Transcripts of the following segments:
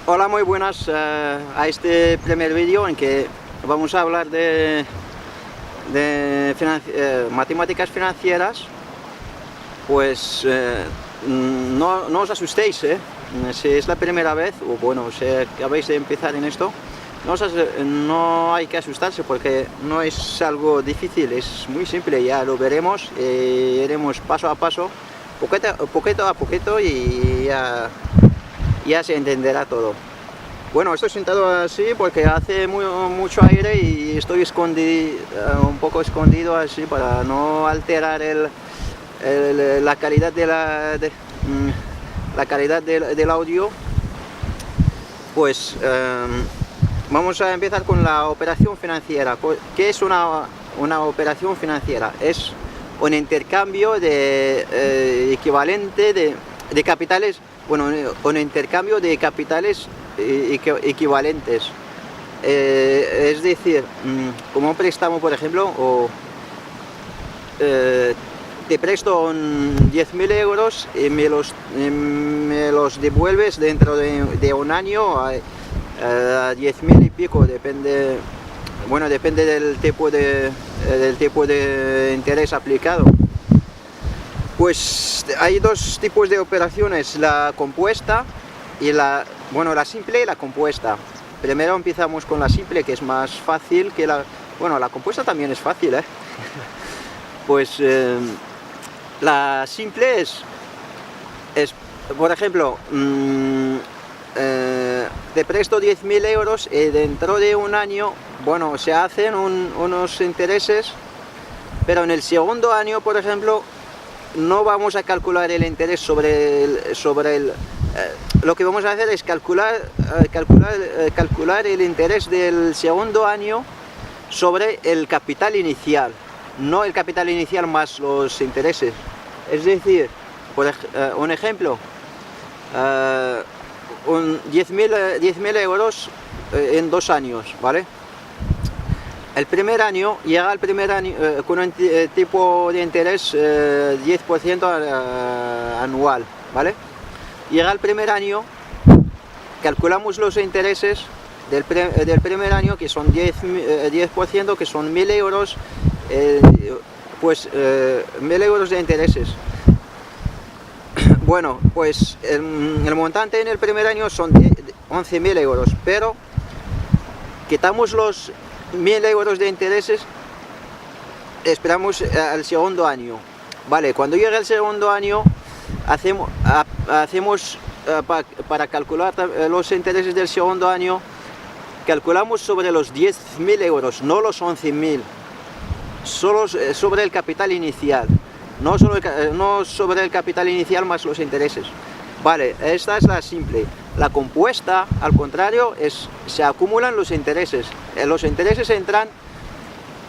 Hola, muy buenas a este primer vídeo en que vamos a hablar de matemáticas financieras. Pues no os asustéis, si es la primera vez, o bueno, si acabáis de empezar en esto, no hay que asustarse porque no es algo difícil, es muy simple, ya lo veremos, iremos paso a paso, poquito a poquito y ya se entenderá todo. Bueno, estoy sentado así porque hace mucho aire y estoy un poco escondido así para no alterar la calidad del audio. Pues vamos a empezar con la operación financiera. ¿Qué es una operación financiera? Es un intercambio equivalente de capitales. Bueno, un intercambio de capitales equivalentes. Es decir, como un préstamo, por ejemplo, te presto 10.000 euros y me los devuelves dentro de un año a 10.000 y pico, depende del tipo de interés aplicado. Pues hay dos tipos de operaciones, la compuesta y la simple y la compuesta. Primero empezamos con la simple, que es más fácil que la compuesta también es fácil, Pues la simple es por ejemplo, te presto 10.000 euros y dentro de un año, se hacen unos intereses, pero en el segundo año, por ejemplo, no vamos a calcular el interés lo que vamos a hacer es calcular el interés del segundo año sobre el capital inicial, no el capital inicial más los intereses. Es decir, un ejemplo, 10.000 euros en 2 años, ¿vale? Llega el primer año con un tipo de interés 10% anual, ¿vale? Llega el primer año, calculamos los intereses del primer año, que son 10%, que son 1.000 euros, 1.000 euros de intereses. Bueno, pues el montante en el primer año son 11.000 euros, pero quitamos los 1.000 euros de intereses, esperamos al segundo año. Vale, cuando llega el segundo año, hacemos para calcular los intereses del segundo año, calculamos sobre los 10.000 euros, no los 11.000, solo sobre el capital inicial, no sobre el capital inicial más los intereses. Vale, esta es la simple. La compuesta, al contrario, se acumulan los intereses. Los intereses entran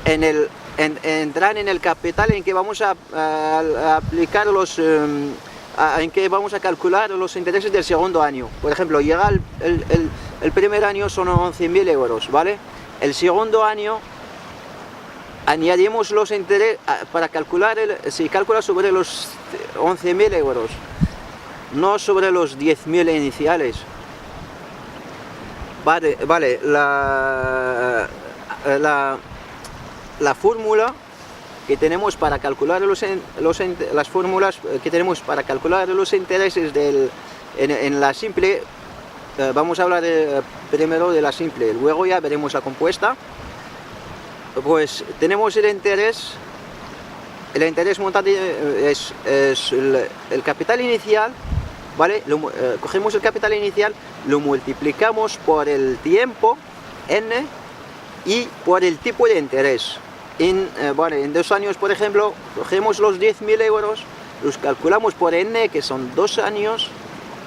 en el capital en que vamos a aplicar en que vamos a calcular los intereses del segundo año. Por ejemplo, llega el primer año son 11.000 euros, ¿vale? El segundo año añadimos los intereses para calcular, se calcula sobre los 11.000 euros, no sobre los 10.000 iniciales. Vale, la fórmula que tenemos para calcular las fórmulas que tenemos para calcular los intereses en la simple, vamos a hablar primero de la simple, luego ya veremos la compuesta. Pues tenemos el interés montante, es el capital inicial, ¿vale? Cogemos el capital inicial, lo multiplicamos por el tiempo, n, y por el tipo de interés. En 2 años, por ejemplo, cogemos los 10.000 euros, los calculamos por n, que son 2 años,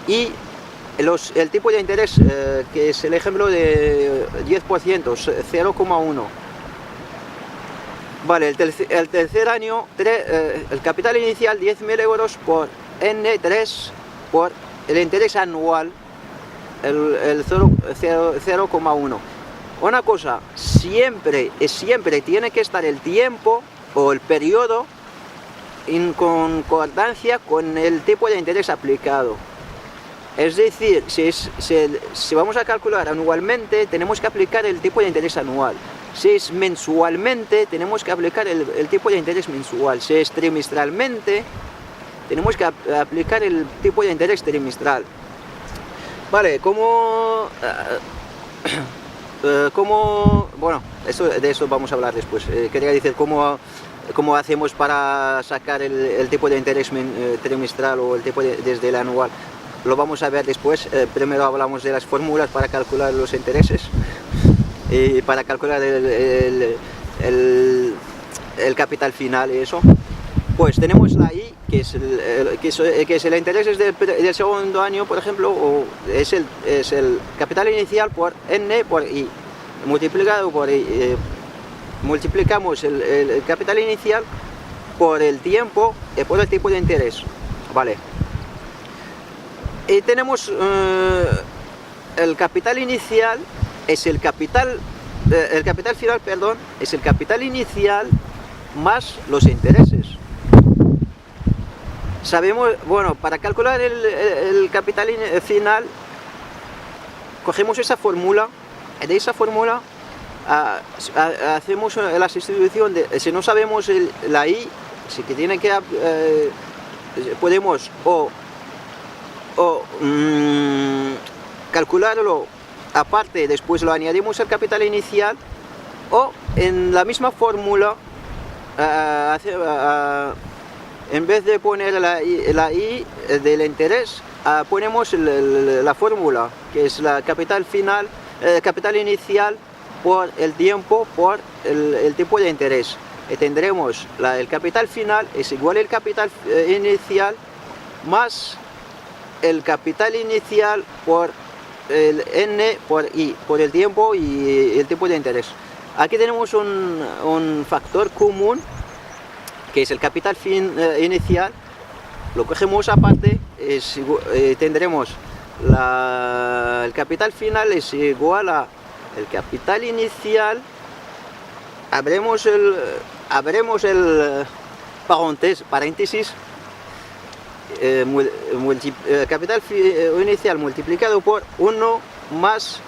y el tipo de interés, que es el ejemplo de 10%, 0,1. Vale, el tercer año, el capital inicial 10.000 euros por n3 por el interés anual, el 0,1. Una cosa, siempre tiene que estar el tiempo o el periodo en concordancia con el tipo de interés aplicado. Es decir, si vamos a calcular anualmente, tenemos que aplicar el tipo de interés anual. Si es mensualmente, tenemos que aplicar el tipo de interés mensual. Si es trimestralmente, tenemos que aplicar el tipo de interés trimestral. Vale, bueno, de eso vamos a hablar después. Quería decir cómo hacemos para sacar el tipo de interés trimestral o el tipo desde el anual. Lo vamos a ver después. Primero hablamos de las fórmulas para calcular los intereses y para calcular el capital final y eso. Pues tenemos la I, que es el interés del segundo año, por ejemplo, o es el capital inicial por N por I, multiplicado por I. Multiplicamos el capital inicial por el tiempo y por el tipo de interés. Vale. Y tenemos el capital inicial, es el capital final, perdón, es el capital inicial más los intereses. Sabemos, bueno, para calcular el capital final, cogemos esa fórmula, de esa fórmula hacemos la sustitución de, si no sabemos la I, si que tiene que podemos calcularlo aparte, después lo añadimos al capital inicial, o en la misma fórmula en vez de poner la I del interés, ponemos la fórmula, que es la capital final, capital inicial por el tiempo por el tipo de interés. Y tendremos el capital final es igual al capital inicial más el capital inicial por el N por I, por el tiempo y el tipo de interés. Aquí tenemos un factor común, que es el capital inicial. Lo cogemos aparte, tendremos el capital final es igual a el capital inicial, abremos el paréntesis, capital inicial multiplicado por 1 más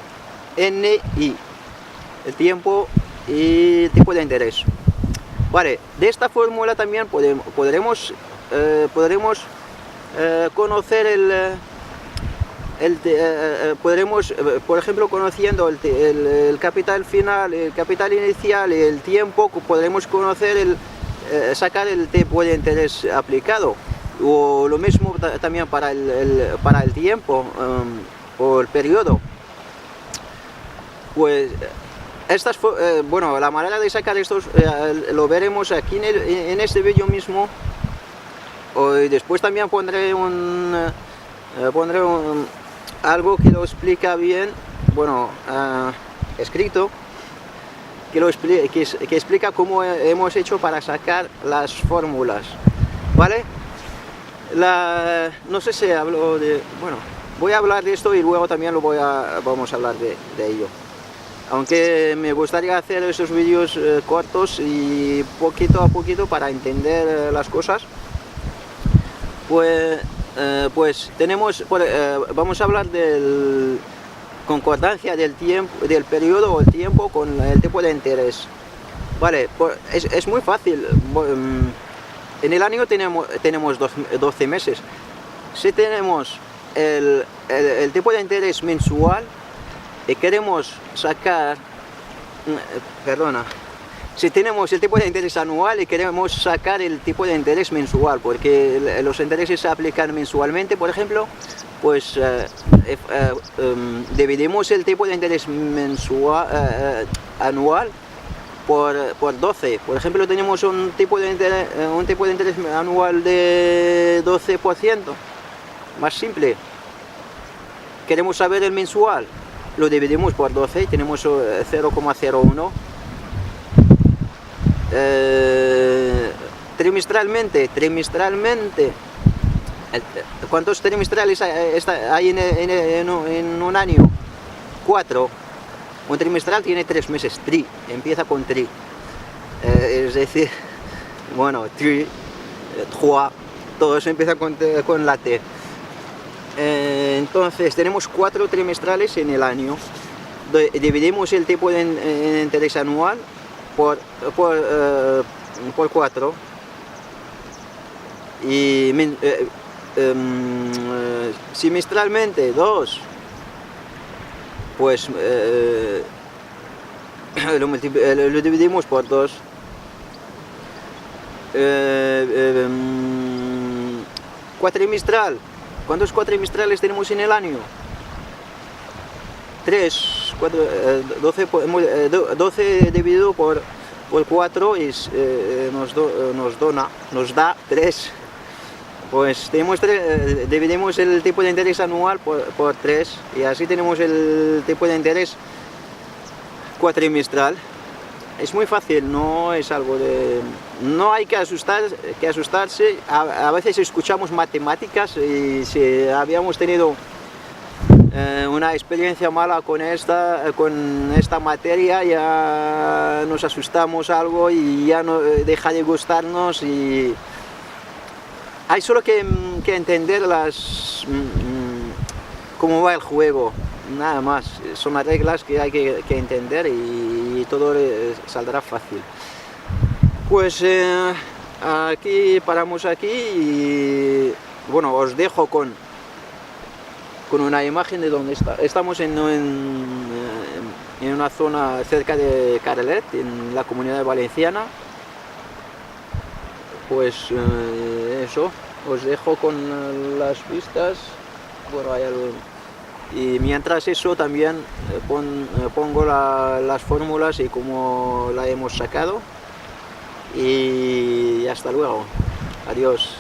NI, el tiempo y tipo de interés. Vale, de esta fórmula también podremos conocer podremos, por ejemplo, conociendo el capital final, el capital inicial y el tiempo, podremos conocer sacar el tipo de interés aplicado. O lo mismo también para el tiempo o el periodo. Pues bueno, la manera de sacar estos lo veremos aquí en este vídeo mismo. Y después también pondré algo que lo explica bien, bueno, escrito, que explica cómo hemos hecho para sacar las fórmulas, ¿vale? No sé si hablo de... Bueno, voy a hablar de esto y luego también vamos a hablar de ello. Aunque me gustaría hacer esos vídeos cortos y poquito a poquito para entender las cosas. Pues tenemos, vamos a hablar de concordancia del tiempo, del periodo o el tiempo con el tipo de interés. Vale, es muy fácil. En el año tenemos 12 meses. Si tenemos el tipo de interés mensual y queremos sacar, si tenemos el tipo de interés anual y queremos sacar el tipo de interés mensual, porque los intereses se aplican mensualmente, por ejemplo, pues dividimos el tipo de interés mensual anual por 12. Por ejemplo, tenemos un tipo de interés anual de 12%, más simple. Queremos saber el mensual, lo dividimos por 12 y tenemos 0,01. Trimestralmente, ¿cuántos trimestrales hay en un año? 4. Un trimestral tiene 3 meses, empieza con tri, es decir, bueno, tri, 3, todo eso empieza con la T. Entonces tenemos 4 trimestrales en el año. Dividimos el tipo de interés anual por 4 y semestralmente 2, pues lo dividimos por 2. Cuatrimestral, ¿cuántos cuatrimestrales tenemos en el año? 3, 4, 12 dividido por 4 nos da 3. Pues tenemos dividimos el tipo de interés anual por 3 y así tenemos el tipo de interés cuatrimestral. Es muy fácil, no es algo de... No hay que asustarse. A veces escuchamos matemáticas y si habíamos tenido una experiencia mala con esta materia, ya nos asustamos algo y ya no deja de gustarnos. Y hay solo que entender cómo va el juego, nada más. Son las reglas que hay que entender y todo saldrá fácil. Pues aquí paramos aquí y bueno, os dejo con una imagen de donde estamos en una zona cerca de Carlet, en la Comunidad Valenciana. Pues eso, os dejo con las vistas. Bueno, y mientras eso también pongo las fórmulas y cómo la hemos sacado. Y hasta luego. Adiós.